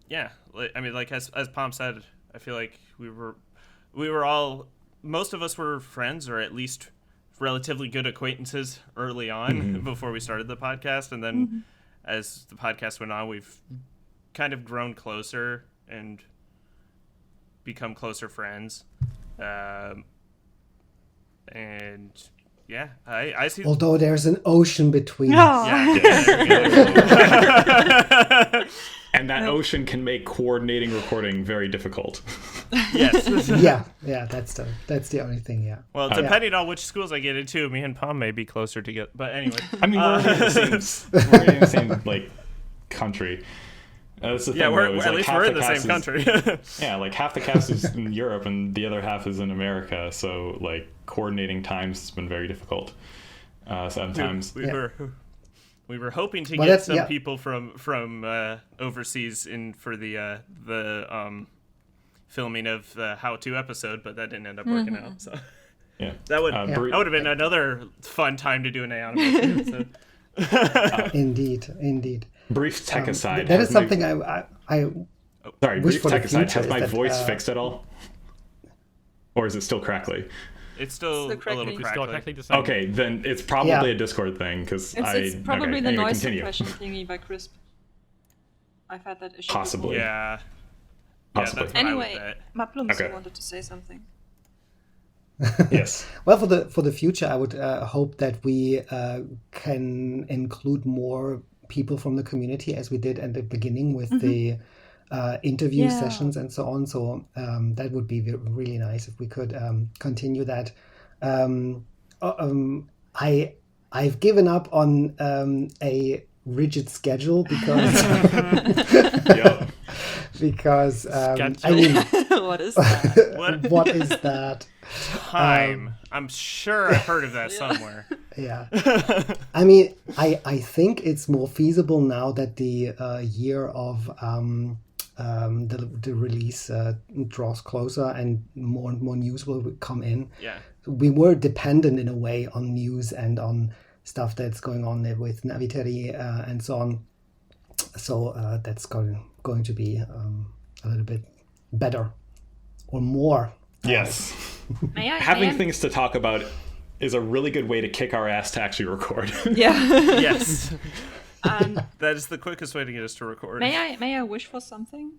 as Palm said, I feel like we were all, most of us were friends, or at least relatively good acquaintances early on before we started the podcast. And then as the podcast went on, we've kind of grown closer and become closer friends. And yeah, I see. Although there's an ocean between us. And that ocean can make coordinating recording very difficult. Yes. yeah, that's the only thing. Yeah. Well, depending on which schools I get into, me and Palm may be closer together. But anyway, I mean, we're in the same like country. That's the thing. At least we're in the same country. Yeah, like half the cast is in Europe and the other half is in America. So like coordinating times has been very difficult. Sometimes we were hoping to get some people from overseas in for the filming of the how-to episode, but that didn't end up working out. So yeah, that would have been another fun time to do an Eana episode. Indeed. Brief tech aside, that is something I sorry. Wish Brief tech aside, has my that, voice fixed at all, or is it still crackly? It's still a little crackly. Okay, then it's probably a Discord thing, because it's probably the noise suppression thingy by Crisp. I've had that issue. Possibly. Before. Yeah. Possibly. Anyway, Maplums wanted to say something. Yes. Well, for the future, I would hope that we can include more people from the community, as we did at the beginning with the interview sessions and so on. So that would be really nice if we could continue that. I've given up on a rigid schedule because Yep. because I Schedule. mean, What is that? what is that? Time. I'm sure I've heard of that somewhere. Yeah. I mean, I think it's more feasible now that the year of the release draws closer and more news will come in. Yeah. We were dependent in a way on news and on stuff that's going on there with Naviteri and so on. So that's going to be a little bit better or more. Yes. May I? Having things to talk about is a really good way to kick our ass to actually record. Yeah. Yes. That is the quickest way to get us to record. May I wish for something?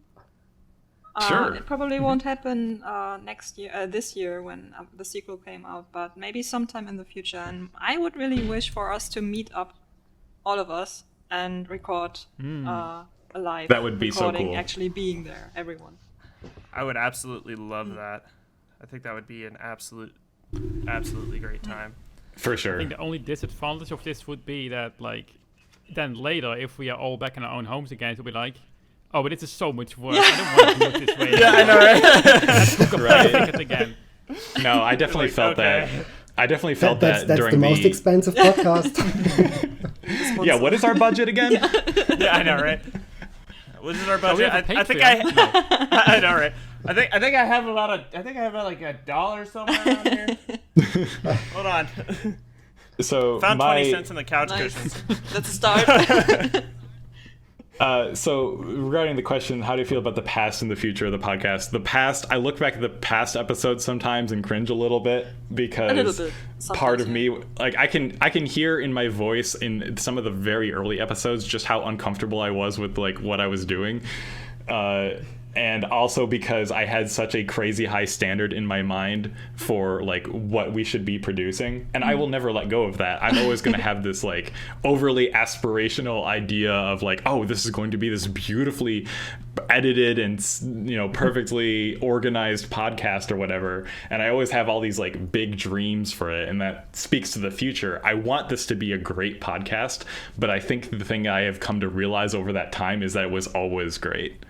Sure. It probably won't happen this year when the sequel came out, but maybe sometime in the future. And I would really wish for us to meet up, all of us, and record a live That would be so recording, cool. actually being there, everyone. I would absolutely love that. I think that would be an absolutely great time. For I sure. think the only disadvantage of this would be that, like, then later, if we are all back in our own homes again, it'll be like, oh, but this is so much work. I don't want to do it this way. Yeah, I know, right? Right. It again. No, I definitely Like, felt okay. that. I definitely felt that That's during the most expensive podcast. Yeah, what is our budget again? Yeah, I know, right? What is our Oh, we budget? have a I think I Patreon. I know, right? I think I have about like $1 somewhere around here. Hold on. So Found my 20 cents in the couch Nice. cushions. Let's start. So regarding the question, how do you feel about the past and the future of the podcast? The past, I look back at the past episodes sometimes and cringe a little bit because A little bit. part of Sometimes, me, like I can hear in my voice in some of the very early episodes just how uncomfortable I was with like what I was doing. And also because I had such a crazy high standard in my mind for like what we should be producing, and I will never let go of that. I'm always going to have this like overly aspirational idea of like, oh, this is going to be this beautifully edited and perfectly organized podcast or whatever, and I always have all these like big dreams for it, and that speaks to the future. I want this to be a great podcast, but I think the thing I have come to realize over that time is that it was always great.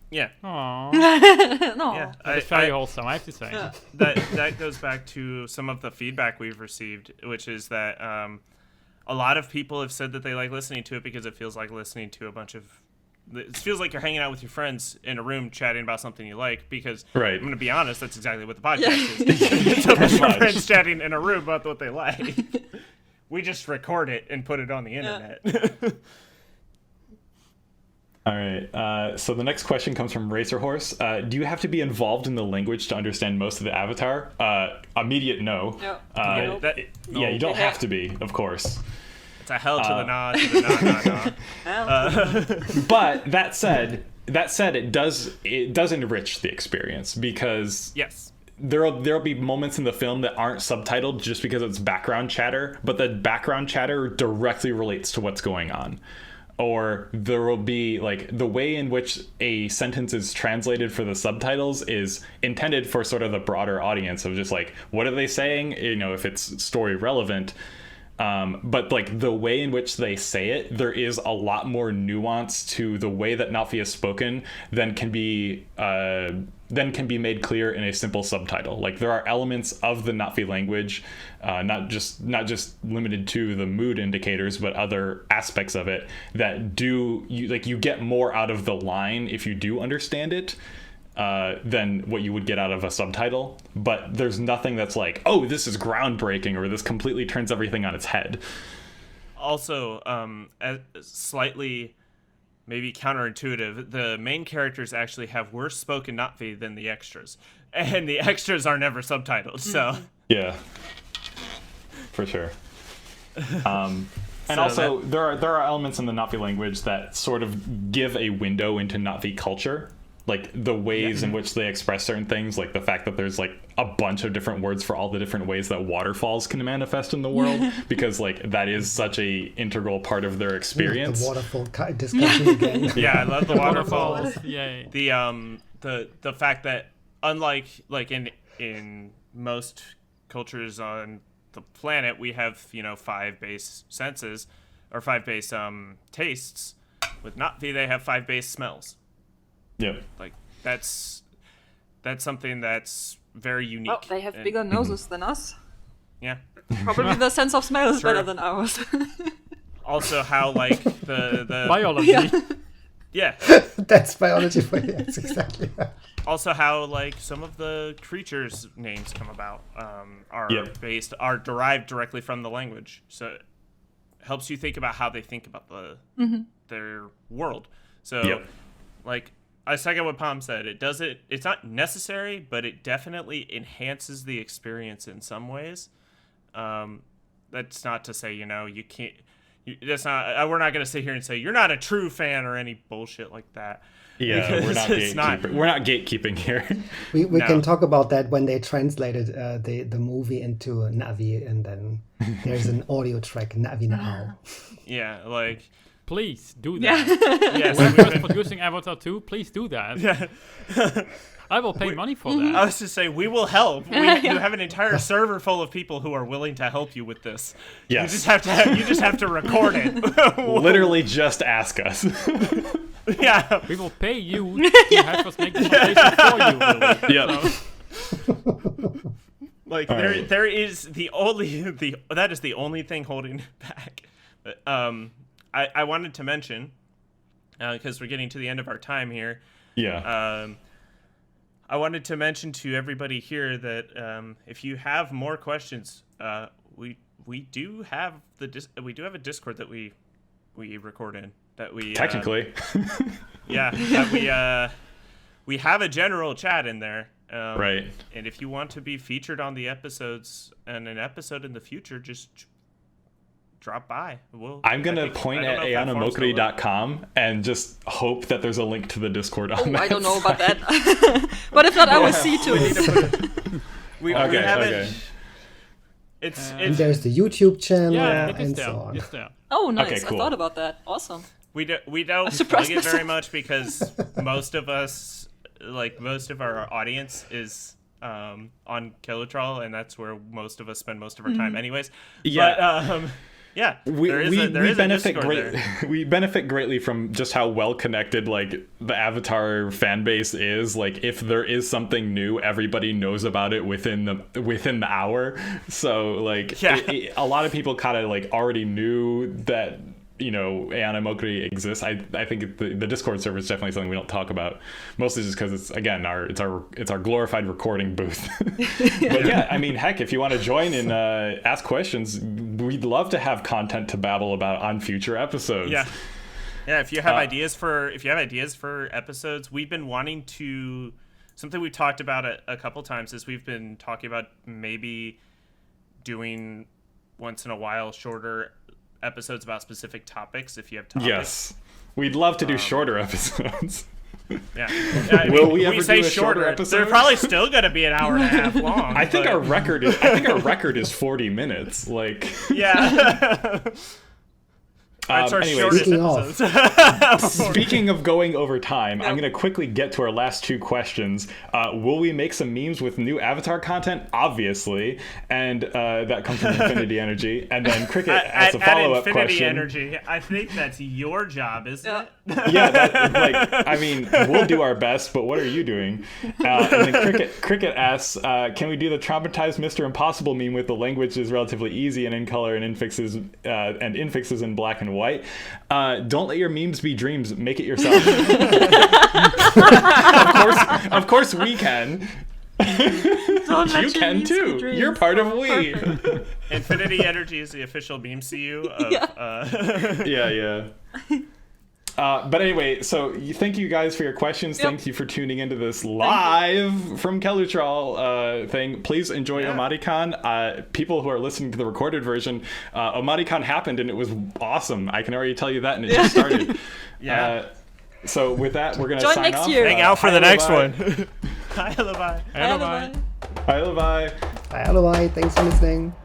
Yeah. Aww. No. Yeah. That's very wholesome, I have to say. Yeah. That goes back to some of the feedback we've received, which is that a lot of people have said that they like listening to it because it feels like listening to a bunch of. It feels like you're hanging out with your friends in a room chatting about something you like. Because Right. I'm going to be honest, that's exactly what the podcast is. It's a bunch of friends chatting in a room about what they like. We just record it and put it on the internet. All right. So the next question comes from Racerhorse. Do you have to be involved in the language to understand most of the Avatar? Immediate no. Yep. Yeah, that- Yeah, you don't have to be, of course. It's a hell to the nah, to the nah. But that said, it does enrich the experience because Yes. there'll be moments in the film that aren't subtitled just because it's background chatter, but the background chatter directly relates to what's going on. Or there will be like the way in which a sentence is translated for the subtitles is intended for sort of the broader audience of just like, what are they saying? If it's story relevant. But like the way in which they say it, there is a lot more nuance to the way that Na'vi is spoken than can be made clear in a simple subtitle. Like there are elements of the Na'vi language, not just limited to the mood indicators, but other aspects of it that you get more out of the line if you do understand it. Than what you would get out of a subtitle, but there's nothing that's like, oh, this is groundbreaking or this completely turns everything on its head. Also, slightly maybe counterintuitive, the main characters actually have worse spoken Na'vi than the extras, and the extras are never subtitled. So Yeah, for sure. And So also, there are elements in the Na'vi language that sort of give a window into Na'vi culture. Like the ways in which they express certain things, like the fact that there's like a bunch of different words for all the different ways that waterfalls can manifest in the world, because like that is such a integral part of their experience. The waterfall discussion again. yeah, I love the waterfalls. Yay. The fact that unlike like in most cultures on the planet, we have 5 base senses. or 5 base tastes. With leNa'vi, they have 5 base smells. Yep. Like that's something that's very unique. Oh, they have bigger noses than us. Yeah. Probably the sense of smell is better than ours. Also, how like the Biology. yeah. That's biology for you. Yes, exactly. Also, how like some of the creatures' names come about are derived directly from the language, so it helps you think about how they think about their world. So, like I second what Pom said. It's not necessary, but it definitely enhances the experience in some ways. That's not to say you can't. That's not. We're not going to sit here and say you're not a true fan or any bullshit like that. Yeah, we're not gatekeeping. We're not gatekeeping here. We can talk about that when they translated the movie into Na'vi, and then there's an audio track, Na'vi Na'au. Yeah, like please do that. Yes, We're producing Avatar 2. Please do that. Yeah. I will pay money for that. I was to say, we will help. You have an entire server full of people who are willing to help you with this. Yes. You just have to record it. Literally, just ask us. Yeah. We will pay you to have us make the translation for you, Willie. Yep. So, like there is that is the only thing holding it back. But, I wanted to mention because we're getting to the end of our time here. Yeah. I wanted to mention to everybody here that if you have more questions, we do have a Discord that we record in that we technically. That we have a general chat in there. Right. And if you want to be featured on the episodes and an episode in the future, just drop by. I'm going to point at eyanamokri.com and just hope that there's a link to the Discord on that. I don't know about that. But if not, I will see to it. We haven't. Okay. It's and there's the YouTube channel and there. so on. It's there. Oh, nice. Okay, cool. I thought about that. Awesome. We don't plug it very much because most of our audience is on Kilotral, and that's where most of us spend most of our time anyways. Yeah. But, we benefit greatly from just how well connected like the Avatar fan base is. Like if there is something new, everybody knows about it within the hour. So like a lot of people kind of like already knew that Eana Mokri exists. I think the Discord server is definitely something we don't talk about, mostly just because it's again it's our glorified recording booth. But yeah, I mean, heck, if you want to join and ask questions, we'd love to have content to babble about on future episodes. Yeah. If you have ideas for episodes, we've been wanting to. Something we've talked about a couple times is we've been talking about maybe doing once in a while shorter episodes about specific topics if you have topics. Yes, we'd love to do shorter episodes. Yeah. Will we ever say do a shorter episode? They're probably still going to be an hour and a half long. I think our record is 40 minutes. Like yeah. Anyway, speaking of going over time, I'm going to quickly get to our last two questions. Will we make some memes with new Avatar content? Obviously. And that comes from Infinity Energy. And then Cricket asks a follow-up question. Infinity Energy, I think that's your job, isn't it? Yeah, we'll do our best, but what are you doing? And then Cricket asks, can we do the traumatized Mr. Impossible meme with the language is relatively easy and in color and infixes in black and white? Don't let your memes be dreams. Make it yourself. Of course we can. You can too. You're part of we. Infinity Energy is the official meme CU of yeah. But anyway, so thank you guys for your questions. Thank you for tuning into this live from Kelutral thing. Please enjoy OmatiCon. People who are listening to the recorded version, OmatiCon happened and it was awesome. I can already tell you that, and it just started. So with that, we're going to sign next off. Year. Hang out for the next one. Hi, leNa'vi. Hi, leNa'vi. Hi, leNa'vi. Bye, Aloy. Thanks for listening.